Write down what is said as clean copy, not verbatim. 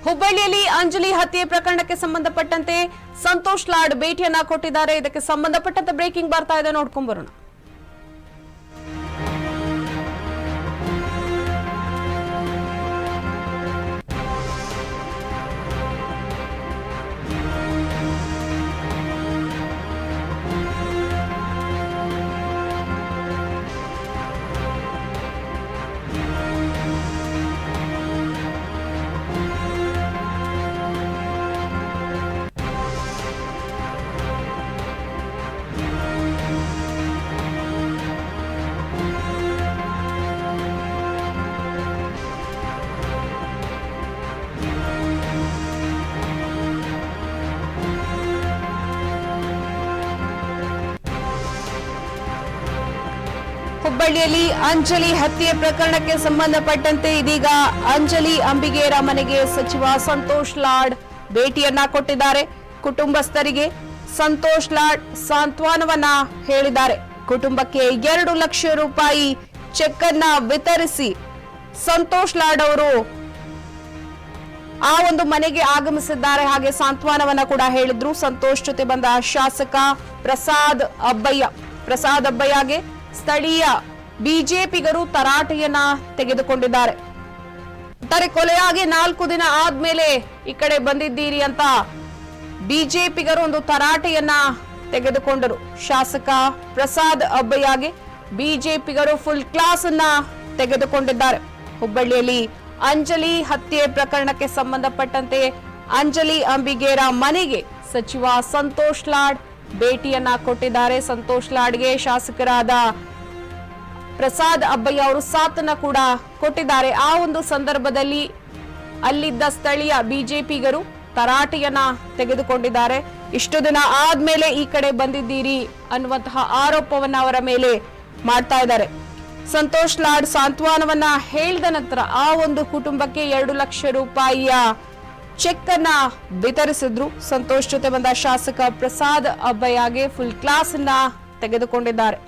ಹುಬ್ಬಳ್ಳಿಯಲ್ಲಿ ಅಂಜಲಿ ಹತ್ಯೆ ಪ್ರಕರಣಕ್ಕೆ ಸಂಬಂಧಪಟ್ಟಂತೆ ಸಂತೋಷ್ ಲಾಡ್ ಭೇಟಿಯನ್ನ ಕೊಟ್ಟಿದ್ದಾರೆ. ಇದಕ್ಕೆ ಸಂಬಂಧಪಟ್ಟಂತೆ ಬ್ರೇಕಿಂಗ್ ಬರ್ತಾ ಇದೆ, ನೋಡ್ಕೊಂಡ್ ಬರೋಣ. ಹುಬ್ಬಳ್ಳಿಯಲ್ಲಿ ಅಂಜಲಿ ಹತ್ಯೆ ಪ್ರಕರಣಕ್ಕೆ ಸಂಬಂಧಪಟ್ಟಂತೆ ಇದೀಗ ಅಂಜಲಿ ಅಂಬಿಗೇರ ಮನೆಗೆ ಸಚಿವ ಸಂತೋಷ್ ಲಾಡ್ ಭೇಟಿಯನ್ನ ಕೊಟ್ಟಿದ್ದಾರೆ. ಕುಟುಂಬಸ್ಥರಿಗೆ ಸಂತೋಷ್ ಲಾಡ್ ಸಾಂತ್ವನವನ್ನ ಹೇಳಿದ್ದಾರೆ. ಕುಟುಂಬಕ್ಕೆ 2 ಲಕ್ಷ ರೂಪಾಯಿ ಚೆಕ್ ಅನ್ನ ವಿತರಿಸಿ ಸಂತೋಷ್ ಲಾಡ್ ಅವರು ಆ ಒಂದು ಮನೆಗೆ ಆಗಮಿಸಿದ್ದಾರೆ. ಹಾಗೆ ಸಾಂತ್ವನವನ್ನ ಕೂಡ ಹೇಳಿದ್ರು. ಸಂತೋಷ್ ಜೊತೆ ಬಂದ ಶಾಸಕ ಪ್ರಸಾದ್ ಅಬ್ಬಯ್ಯಗೆ ಸ್ಥಳೀಯ ಬಿಜೆಪಿಗರು ತರಾಟೆಯನ್ನ ತೆಗೆದುಕೊಂಡಿದ್ದಾರೆ. ಕೊಲೆಯಾಗಿ 4 ದಿನ ಆದ್ಮೇಲೆ ಈ ಕಡೆ ಬಂದಿದ್ದೀರಿ ಅಂತ ಬಿಜೆಪಿಗರು ಒಂದು ತರಾಟೆಯನ್ನ ತೆಗೆದುಕೊಂಡರು. ಶಾಸಕ ಪ್ರಸಾದ್ ಅಬ್ಬಯ್ಯಗೆ ಬಿಜೆಪಿಗರು ಫುಲ್ ಕ್ಲಾಸ್ ಅನ್ನ ತೆಗೆದುಕೊಂಡಿದ್ದಾರೆ. ಹುಬ್ಬಳ್ಳಿಯಲ್ಲಿ ಅಂಜಲಿ ಹತ್ಯೆ ಪ್ರಕರಣಕ್ಕೆ ಸಂಬಂಧಪಟ್ಟಂತೆ ಅಂಜಲಿ ಅಂಬಿಗೇರ ಮನೆಗೆ ಸಚಿವ ಸಂತೋಷ್ ಲಾಡ್ ಭೇಟಿಯನ್ನ ಕೊಟ್ಟಿದ್ದಾರೆ. ಸಂತೋಷ್ ಲಾಡ್ಗೆ ಶಾಸಕರಾದ ಪ್ರಸಾದ್ ಅಬ್ಬಯ್ಯ ಅವರು ಸಾಥನ್ನ ಕೂಡ ಕೊಟ್ಟಿದ್ದಾರೆ. ಆ ಒಂದು ಸಂದರ್ಭದಲ್ಲಿ ಅಲ್ಲಿದ್ದ ಸ್ಥಳೀಯ ಬಿಜೆಪಿಗರು ತರಾಟೆಯನ್ನ ತೆಗೆದುಕೊಂಡಿದ್ದಾರೆ. ಇಷ್ಟು ದಿನ ಆದ್ಮೇಲೆ ಈ ಕಡೆ ಬಂದಿದ್ದೀರಿ ಅನ್ನುವಂತಹ ಆರೋಪವನ್ನ ಅವರ ಮೇಲೆ ಮಾಡ್ತಾ ಇದ್ದಾರೆ. ಸಂತೋಷ್ ಲಾಡ್ ಸಾಂತ್ವನವನ್ನ ಹೇಳಿದ ನಂತರ ಆ ಒಂದು ಕುಟುಂಬಕ್ಕೆ 2 ಲಕ್ಷ ರೂಪಾಯಿಯ ಚೆಕ್ ಅನ್ನ ವಿತರಿಸಿದ್ರು. ಸಂತೋಷ್ ಜೊತೆ ಬಂದ ಶಾಸಕ ಪ್ರಸಾದ್ ಅಬ್ಬಯ್ಯಗೆ ಫುಲ್ ಕ್ಲಾಸ್ ಅನ್ನ ತೆಗೆದುಕೊಂಡಿದ್ದಾರೆ.